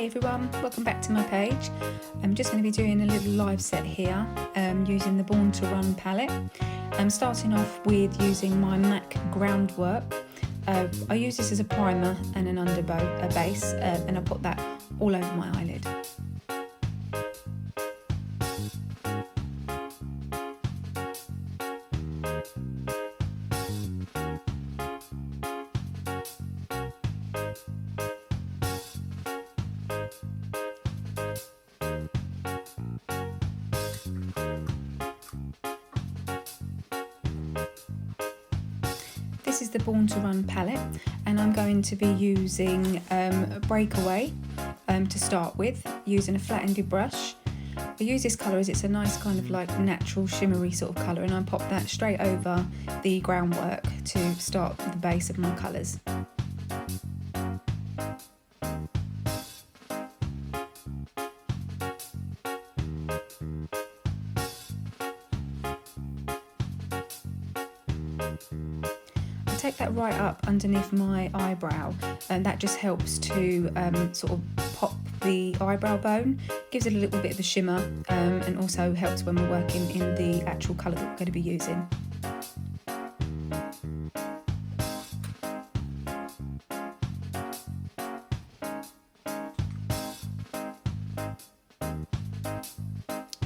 Hey everyone, welcome back to my page. I'm just going to be doing a little live set here using the Born to Run palette. I'm starting off with using my MAC groundwork. I use this as a primer and an underbow, a base, and I put that all over my eyelid. This is the Born to Run palette, and I'm going to be using Breakaway to start with, using a flat-ended brush. I use this colour as it's a nice kind of like natural shimmery sort of colour, and I pop that straight over the groundwork to start the base of my colours. Take that right up underneath my eyebrow, and that just helps to sort of pop the eyebrow bone, gives it a little bit of a shimmer, and also helps when we're working in the actual colour that we're going to be using.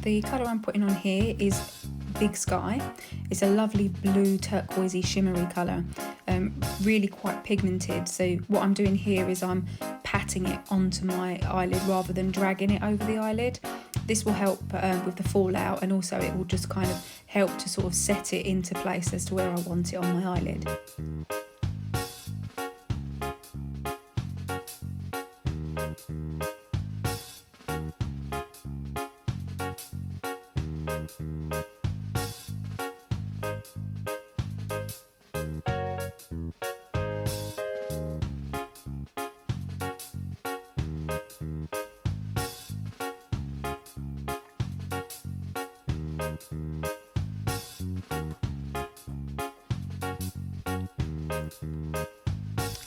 The colour I'm putting on here is Big Sky. It's a lovely blue turquoisey shimmery colour, really quite pigmented. So what I'm doing here is I'm patting it onto my eyelid rather than dragging it over the eyelid. This will help with the fallout, and also it will just kind of help to sort of set it into place as to where I want it on my eyelid.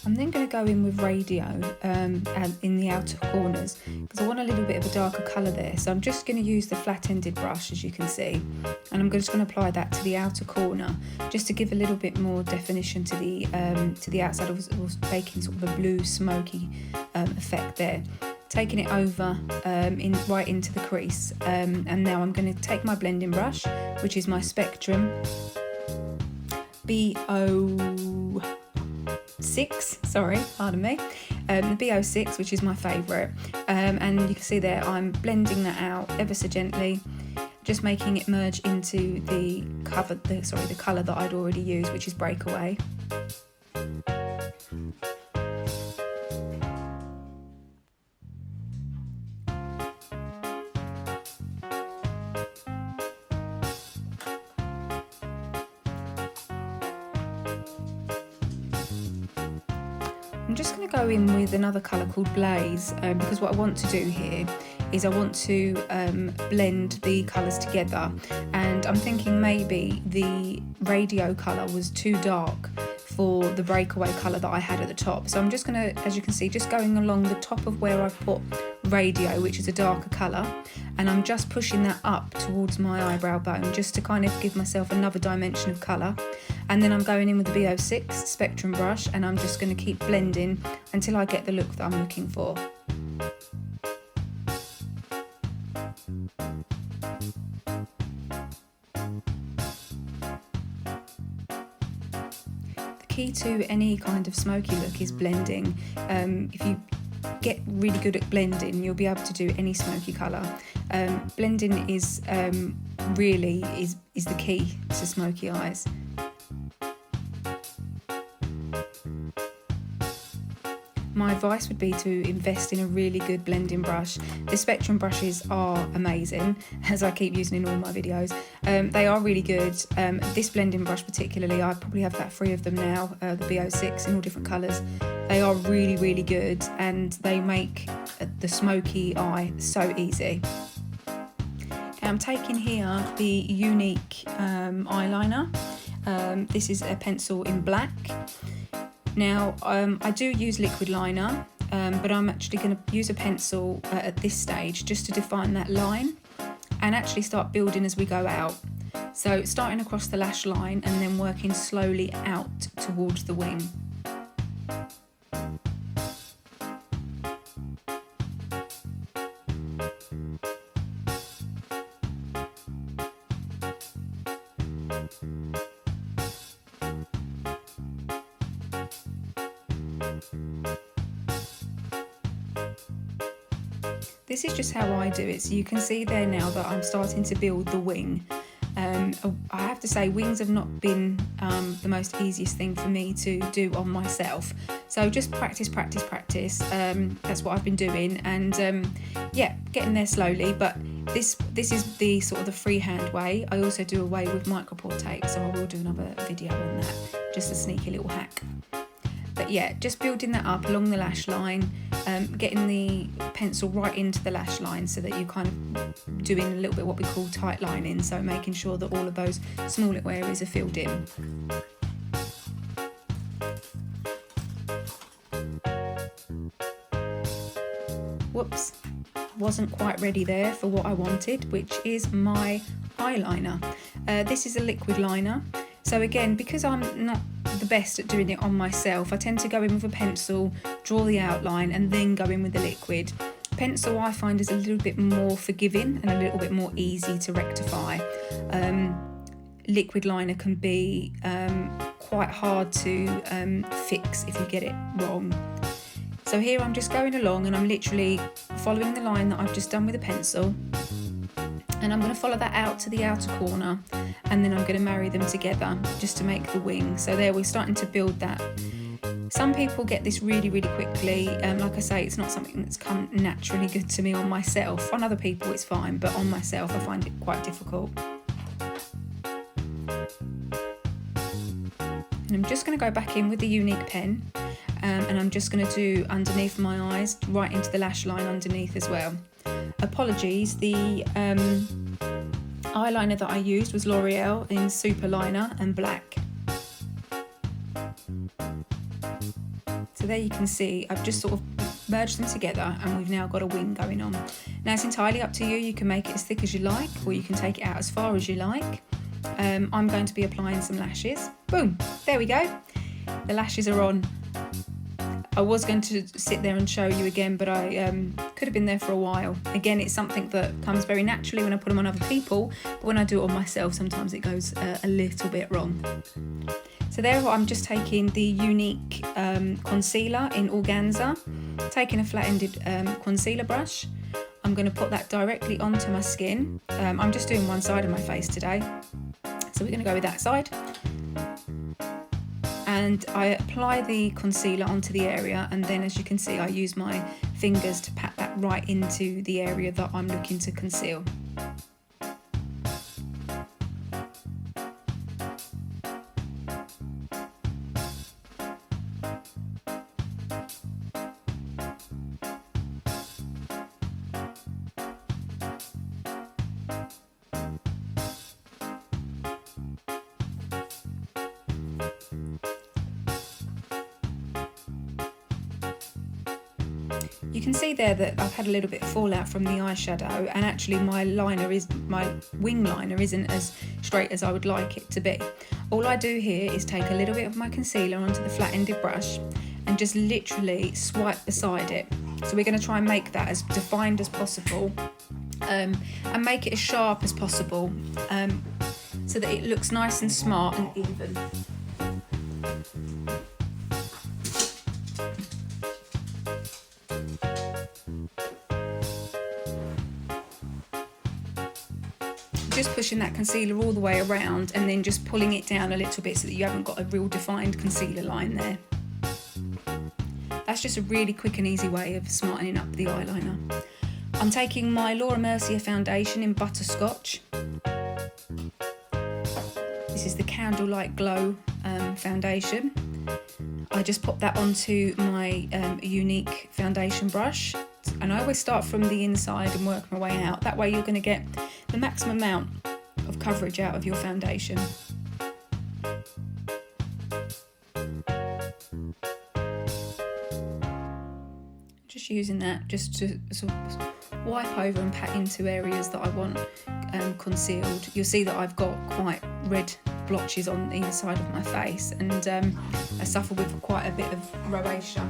I'm then going to go in with radio and in the outer corners, because I want a little bit of a darker colour there. So I'm just going to use the flat-ended brush, as you can see, and I'm just going to apply that to the outer corner, just to give a little bit more definition to the outside. I was making sort of a blue smoky effect there. Taking it over right into the crease, and now I'm going to take my blending brush, which is my Spectrum B06, sorry, pardon me, the B06, which is my favourite, and you can see there I'm blending that out ever so gently, just making it merge into the colour that I'd already used, which is Breakaway. I'm just going to go in with another colour called Blaze, because what I want to do here is I want to blend the colours together, and I'm thinking maybe the radio colour was too dark for the Breakaway colour that I had at the top. So I'm just going to, as you can see, just going along the top of where I've put radio, which is a darker colour, and I'm just pushing that up towards my eyebrow bone just to kind of give myself another dimension of colour. And then I'm going in with the B06 Spectrum brush, and I'm just going to keep blending until I get the look that I'm looking for. The key to any kind of smoky look is blending. If you get really good at blending, you'll be able to do any smoky colour. Blending is really the key to smoky eyes. My advice would be to invest in a really good blending brush. The Spectrum brushes are amazing, as I keep using in all my videos. They are really good. This blending brush particularly, I probably have about 3 of them now, the B06 in all different colours. They are really, really good, and they make the smoky eye so easy. I'm taking here the Unique eyeliner. This is a pencil in black. Now, I do use liquid liner, but I'm actually going to use a pencil at this stage just to define that line and actually start building as we go out. So starting across the lash line and then working slowly out towards the wing. This is just how I do it, so you can see there now that I'm starting to build the wing. I have to say wings have not been the most easiest thing for me to do on myself, so just practice. That's what I've been doing, and yeah, getting there slowly, but this is the sort of the freehand way. I also do a way with micropore tape, so I will do another video on that, just a sneaky little hack. But yeah, just building that up along the lash line, getting the pencil right into the lash line so that you're kind of doing a little bit what we call tight lining, so making sure that all of those small little areas are filled in. Whoops, wasn't quite ready there for what I wanted, which is my eyeliner. This is a liquid liner. So again, because I'm not the best at doing it on myself, I tend to go in with a pencil, draw the outline, and then go in with the liquid. Pencil I find is a little bit more forgiving and a little bit more easy to rectify. Liquid liner can be quite hard to fix if you get it wrong. So here I'm just going along and I'm literally following the line that I've just done with a pencil, and I'm going to follow that out to the outer corner, and then I'm going to marry them together just to make the wing. So there we're starting to build that. Some people get this really quickly. Like I say, it's not something that's come naturally good to me on myself. On other people it's fine, but on myself I find it quite difficult. And I'm just going to go back in with the Unique pen, and I'm just going to do underneath my eyes, right into the lash line underneath as well. Apologies, the eyeliner that I used was L'Oreal in Super Liner and black. So there you can see I've just sort of merged them together and we've now got a wing going on. Now it's entirely up to you. You can make it as thick as you like, or you can take it out as far as you like. I'm going to be applying some lashes. Boom, there we go. The lashes are on. I was going to sit there and show you again, but I could have been there for a while. Again, it's something that comes very naturally when I put them on other people, but when I do it on myself, sometimes it goes a little bit wrong. So there I'm just taking the Unique concealer in Organza, taking a flat-ended concealer brush. I'm going to put that directly onto my skin. I'm just doing one side of my face today, so we're going to go with that side. And I apply the concealer onto the area, and then as you can see I use my fingers to pat that right into the area that I'm looking to conceal. You can see there that I've had a little bit of fallout from the eyeshadow, and actually my wing liner isn't as straight as I would like it to be. All I do here is take a little bit of my concealer onto the flat-ended brush and just literally swipe beside it. So we're going to try and make that as defined as possible, and make it as sharp as possible, so that it looks nice and smart and even. Just pushing that concealer all the way around and then just pulling it down a little bit so that you haven't got a real defined concealer line there. That's just a really quick and easy way of smartening up the eyeliner. I'm taking my Laura Mercier foundation in Butterscotch. This is the Candlelight Glow foundation. I just pop that onto my Unique foundation brush, and I always start from the inside and work my way out. That way you're going to get the maximum amount of coverage out of your foundation. just using that just to sort of wipe over and pat into areas that I want concealed. You'll see that I've got quite red blotches on either side of my face, and I suffer with quite a bit of rosacea.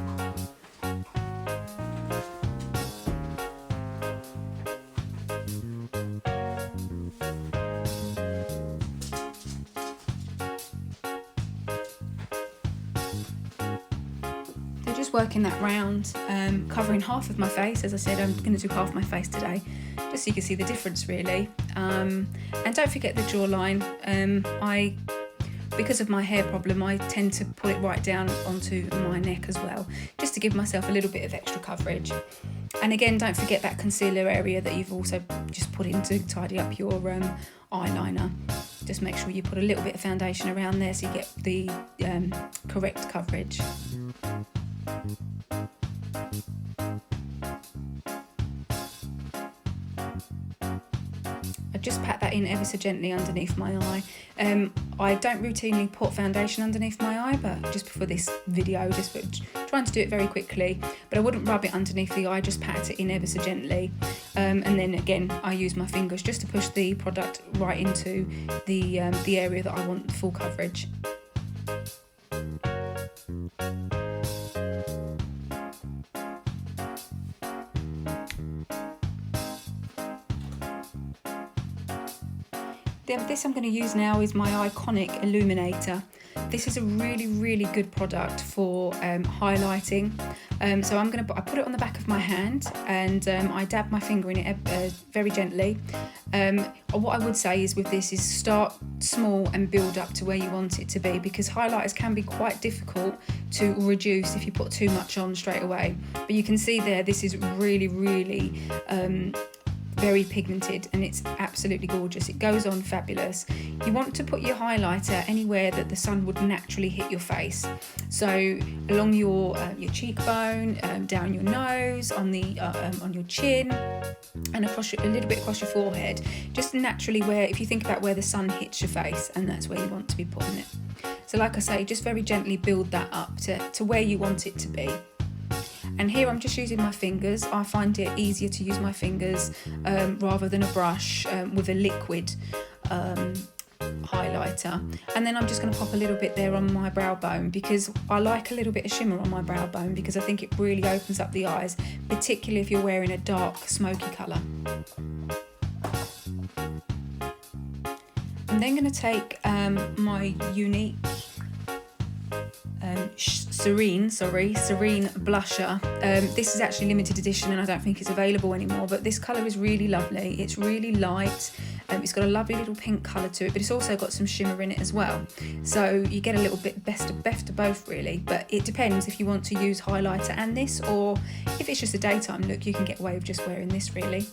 Just working that round, covering half of my face. As I said, I'm going to do half my face today, just so you can see the difference really. And don't forget the jawline. Because of my hair problem, I tend to pull it right down onto my neck as well, just to give myself a little bit of extra coverage. And again, don't forget that concealer area that you've also just put in to tidy up your eyeliner. Just make sure you put a little bit of foundation around there so you get the correct coverage. I just pat that in ever so gently underneath my eye. I don't routinely put foundation underneath my eye, but just for this video, just trying to do it very quickly. But I wouldn't rub it underneath the eye, just pat it in ever so gently. And then again, I use my fingers just to push the product right into the area that I want full coverage. This I'm going to use now is my Iconic Illuminator. This is a really good product for highlighting. So I put it on the back of my hand, and I dab my finger in it very gently. What I would say is with this is start small and build up to where you want it to be, because highlighters can be quite difficult to reduce if you put too much on straight away. But you can see there, this is really very pigmented, and it's absolutely gorgeous. It goes on fabulous. You want to put your highlighter anywhere that the sun would naturally hit your face. So along your cheekbone, down your nose, on your chin, and across a little bit across your forehead. Just naturally where, if you think about where the sun hits your face, and that's where you want to be putting it. So like I say, just very gently build that up to where you want it to be. And here I'm just using my fingers. I find it easier to use my fingers rather than a brush with a liquid highlighter. And then I'm just going to pop a little bit there on my brow bone, because I like a little bit of shimmer on my brow bone, because I think it really opens up the eyes, particularly if you're wearing a dark smoky colour. I'm then going to take my Unique Serene blusher. This is actually limited edition and I don't think it's available anymore, but this colour is really lovely. It's really light. It's got a lovely little pink colour to it, but it's also got some shimmer in it as well. So you get a little bit best of both really, but it depends if you want to use highlighter and this, or if it's just a daytime look, you can get away with just wearing this really.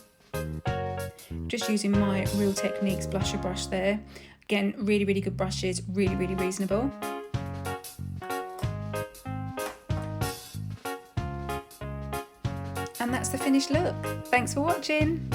Just using my Real Techniques blusher brush there. Again, really good brushes, really reasonable. And that's the finished look. Thanks for watching.